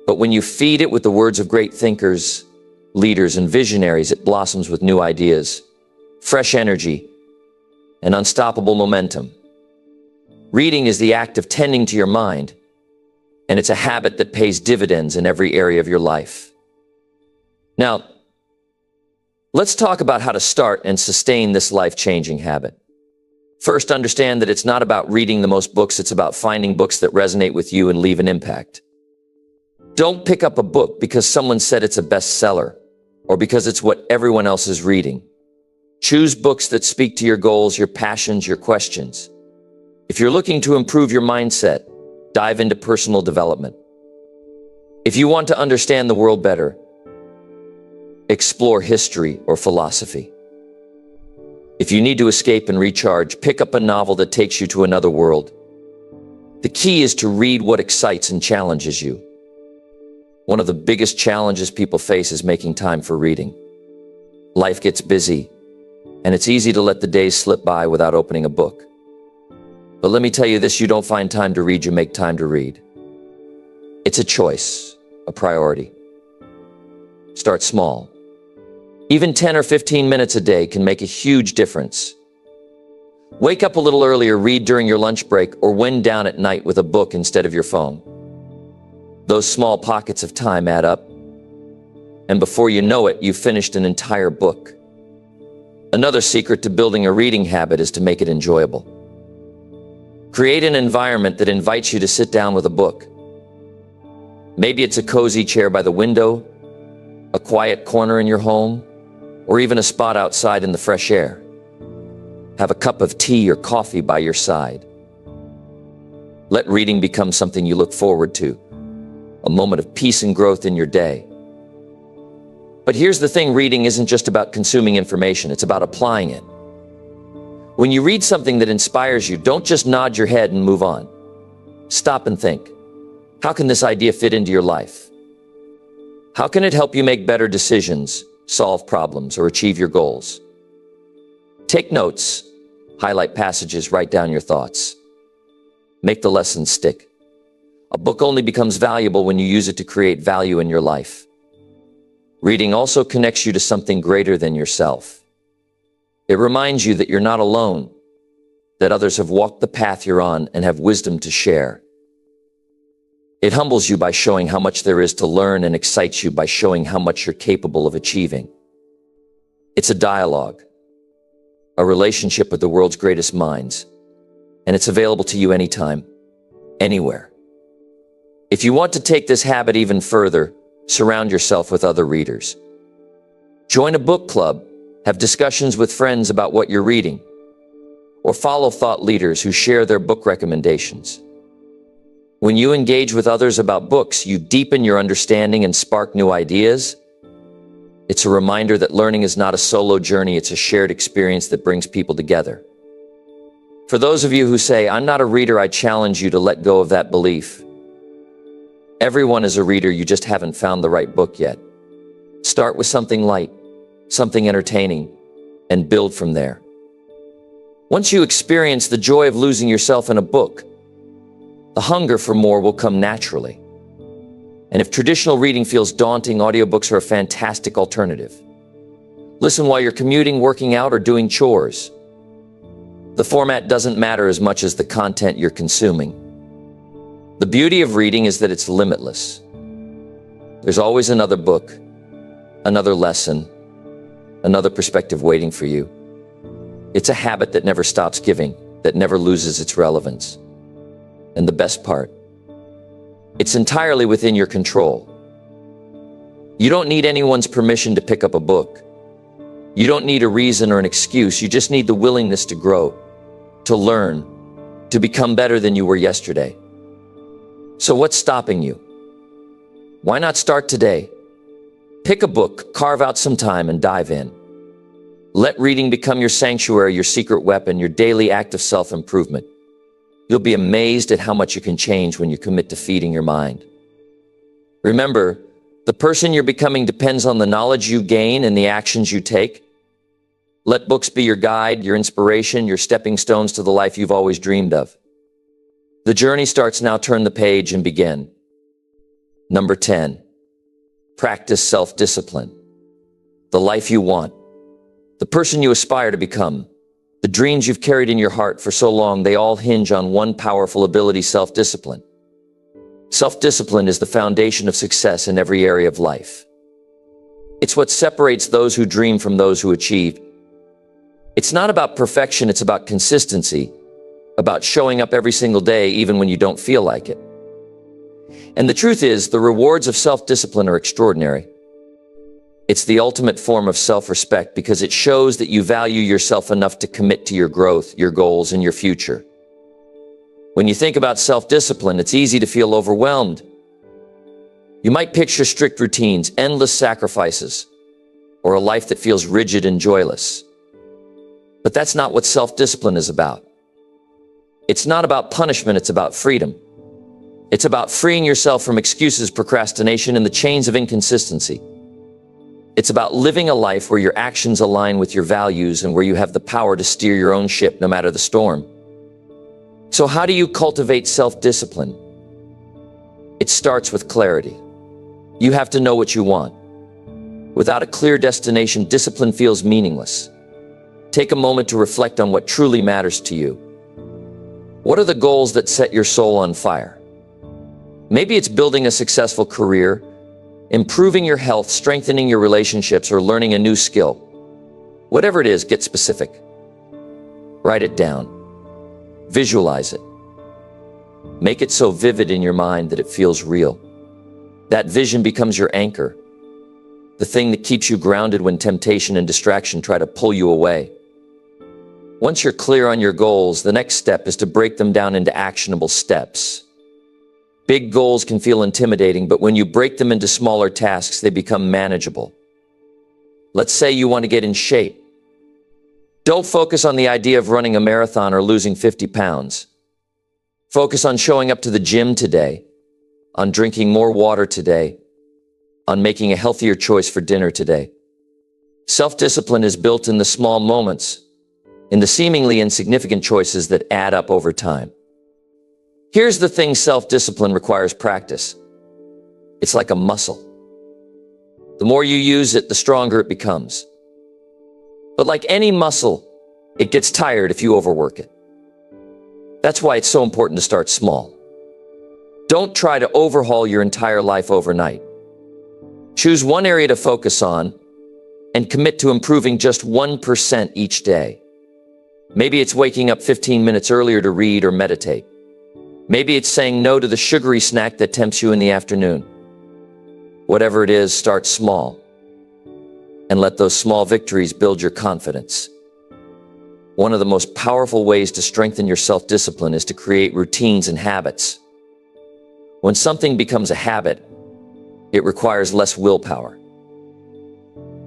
But when you feed it with the words of great thinkers, leaders, and visionaries, it blossoms with new ideas, fresh energy, and unstoppable momentum. Reading is the act of tending to your mind, and it's a habit that pays dividends in every area of your life. Now, let's talk about how to start and sustain this life-changing habit. First, understand that it's not about reading the most books, it's about finding books that resonate with you and leave an impact. Don't pick up a book because someone said it's a bestseller or because it's what everyone else is reading. Choose books that speak to your goals, your passions, your questions. If you're looking to improve your mindset, dive into personal development. If you want to understand the world better, explore history or philosophy. If you need to escape and recharge, pick up a novel that takes you to another world. The key is to read what excites and challenges you. One of the biggest challenges people face is making time for reading. Life gets busy, and it's easy to let the days slip by without opening a book. But let me tell you this, you don't find time to read, you make time to read. It's a choice, a priority. Start small. Even 10 or 15 minutes a day can make a huge difference. Wake up a little earlier, read during your lunch break, or wind down at night with a book instead of your phone. Those small pockets of time add up, and before you know it, you've finished an entire book. Another secret to building a reading habit is to make it enjoyable. Create an environment that invites you to sit down with a book. Maybe it's a cozy chair by the window, a quiet corner in your home, or even a spot outside in the fresh air. Have a cup of tea or coffee by your side. Let reading become something you look forward to, a moment of peace and growth in your day. But here's the thing, reading isn't just about consuming information, it's about applying it. When you read something that inspires you, don't just nod your head and move on. Stop and think. How can this idea fit into your life? How can it help you make better decisions, solve problems, or achieve your goals? Take notes, highlight passages, write down your thoughts. Make the lessons stick. A book only becomes valuable when you use it to create value in your life. Reading also connects you to something greater than yourself. It reminds you that you're not alone, that others have walked the path you're on and have wisdom to share. It humbles you by showing how much there is to learn and excites you by showing how much you're capable of achieving. It's a dialogue, a relationship with the world's greatest minds, and it's available to you anytime, anywhere. If you want to take this habit even further, surround yourself with other readers. Join a book club, have discussions with friends about what you're reading, or follow thought leaders who share their book recommendations. When you engage with others about books, you deepen your understanding and spark new ideas. It's a reminder that learning is not a solo journey, it's a shared experience that brings people together. For those of you who say, "I'm not a reader," I challenge you to let go of that belief. Everyone is a reader, you just haven't found the right book yet. Start with something light, something entertaining, and build from there. Once you experience the joy of losing yourself in a book, the hunger for more will come naturally. And if traditional reading feels daunting, audiobooks are a fantastic alternative. Listen while you're commuting, working out, or doing chores. The format doesn't matter as much as the content you're consuming. The beauty of reading is that it's limitless. There's always another book, another lesson, another perspective waiting for you. It's a habit that never stops giving, that never loses its relevance. And the best part, it's entirely within your control. You don't need anyone's permission to pick up a book. You don't need a reason or an excuse. You just need the willingness to grow, to learn, to become better than you were yesterday. So what's stopping you? Why not start today? Pick a book, carve out some time, and dive in. Let reading become your sanctuary, your secret weapon, your daily act of self-improvement. You'll be amazed at how much you can change when you commit to feeding your mind. Remember, the person you're becoming depends on the knowledge you gain and the actions you take. Let books be your guide, your inspiration, your stepping stones to the life you've always dreamed of. The journey starts now. Turn the page and begin. Number 10, practice self-discipline. The life you want, the person you aspire to become, the dreams you've carried in your heart for so long, they all hinge on one powerful ability: self-discipline. Self-discipline is the foundation of success in every area of life. It's what separates those who dream from those who achieve. It's not about perfection, it's about consistency, about showing up every single day even when you don't feel like it. And the truth is, the rewards of self-discipline are extraordinary. It's the ultimate form of self-respect because it shows that you value yourself enough to commit to your growth, your goals, and your future. When you think about self-discipline, it's easy to feel overwhelmed. You might picture strict routines, endless sacrifices, or a life that feels rigid and joyless. But that's not what self-discipline is about. It's not about punishment, it's about freedom. It's about freeing yourself from excuses, procrastination, and the chains of inconsistency. It's about living a life where your actions align with your values and where you have the power to steer your own ship no matter the storm. So how do you cultivate self-discipline? It starts with clarity. You have to know what you want. Without a clear destination, discipline feels meaningless. Take a moment to reflect on what truly matters to you. What are the goals that set your soul on fire? Maybe it's building a successful career, improving your health, strengthening your relationships, or learning a new skill. Whatever it is, get specific. Write it down. Visualize it. Make it so vivid in your mind that it feels real. That vision becomes your anchor, the thing that keeps you grounded when temptation and distraction try to pull you away. Once you're clear on your goals, the next step is to break them down into actionable steps. Big goals can feel intimidating, but when you break them into smaller tasks, they become manageable. Let's say you want to get in shape. Don't focus on the idea of running a marathon or losing 50 pounds. Focus on showing up to the gym today, on drinking more water today, on making a healthier choice for dinner today. Self-discipline is built in the small moments, in the seemingly insignificant choices that add up over time. Here's the thing: self-discipline requires practice. It's like a muscle. The more you use it, the stronger it becomes. But like any muscle, it gets tired if you overwork it. That's why it's so important to start small. Don't try to overhaul your entire life overnight. Choose one area to focus on and commit to improving just 1% each day. Maybe it's waking up 15 minutes earlier to read or meditate. Maybe it's saying no to the sugary snack that tempts you in the afternoon. Whatever it is, start small. And let those small victories build your confidence. One of the most powerful ways to strengthen your self-discipline is to create routines and habits. When something becomes a habit, it requires less willpower.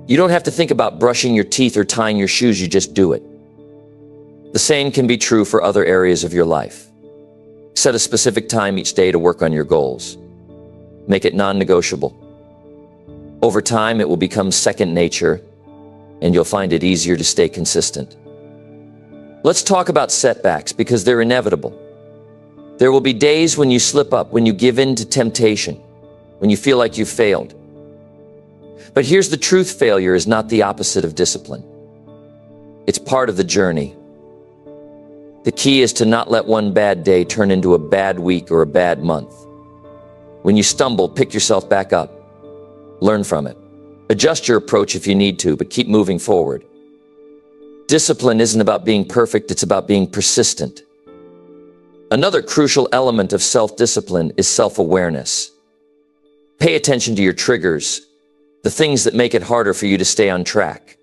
You don't have to think about brushing your teeth or tying your shoes, you just do it. The same can be true for other areas of your life. Set a specific time each day to work on your goals. Make it non-negotiable. Over time, it will become second nature, and you'll find it easier to stay consistent. Let's talk about setbacks because they're inevitable. There will be days when you slip up, when you give in to temptation, when you feel like you've failed. But here's the truth: failure is not the opposite of discipline. It's part of the journey. The key is to not let one bad day turn into a bad week or a bad month. When you stumble, pick yourself back up. Learn from it. Adjust your approach if you need to, but keep moving forward. Discipline isn't about being perfect, it's about being persistent. Another crucial element of self-discipline is self-awareness. Pay attention to your triggers, the things that make it harder for you to stay on track.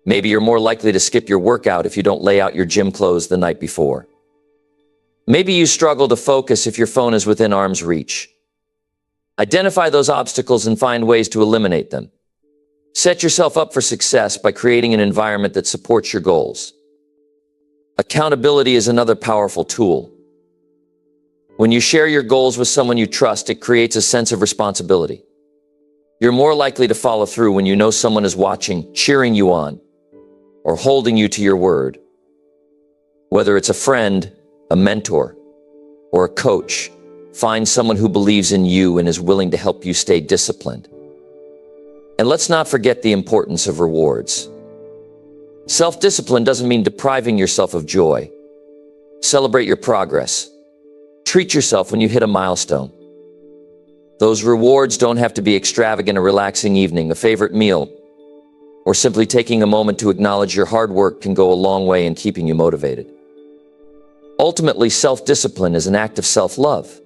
Maybe you're more likely to skip your workout if you don't lay out your gym clothes the night before. Maybe you struggle to focus if your phone is within arm's reach. Identify those obstacles and find ways to eliminate them. Set yourself up for success by creating an environment that supports your goals. Accountability is another powerful tool. When you share your goals with someone you trust, it creates a sense of responsibility. You're more likely to follow through when you know someone is watching, cheering you on, or holding you to your word. Whether it's a friend, a mentor, or a coach, find someone who believes in you and is willing to help you stay disciplined. And let's not forget the importance of rewards. Self-discipline doesn't mean depriving yourself of joy. Celebrate your progress. Treat yourself when you hit a milestone. Those rewards don't have to be extravagant, a relaxing evening, a favorite meal, or simply taking a moment to acknowledge your hard work can go a long way in keeping you motivated. Ultimately, self-discipline is an act of self-love.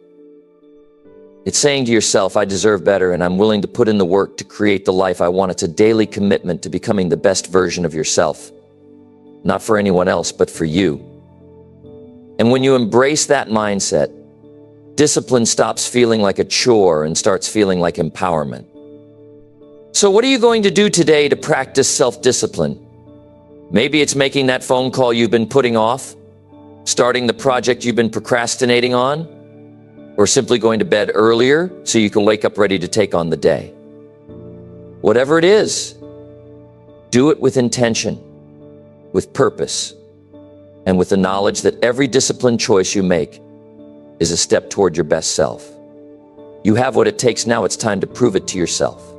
It's saying to yourself, I deserve better and I'm willing to put in the work to create the life I want. It's a daily commitment to becoming the best version of yourself. Not for anyone else, but for you. And when you embrace that mindset, discipline stops feeling like a chore and starts feeling like empowerment. So what are you going to do today to practice self-discipline? Maybe it's making that phone call you've been putting off, starting the project you've been procrastinating on, or simply going to bed earlier so you can wake up ready to take on the day. Whatever it is, do it with intention, with purpose, and with the knowledge that every disciplined choice you make is a step toward your best self. You have what it takes now. It's time to prove it to yourself.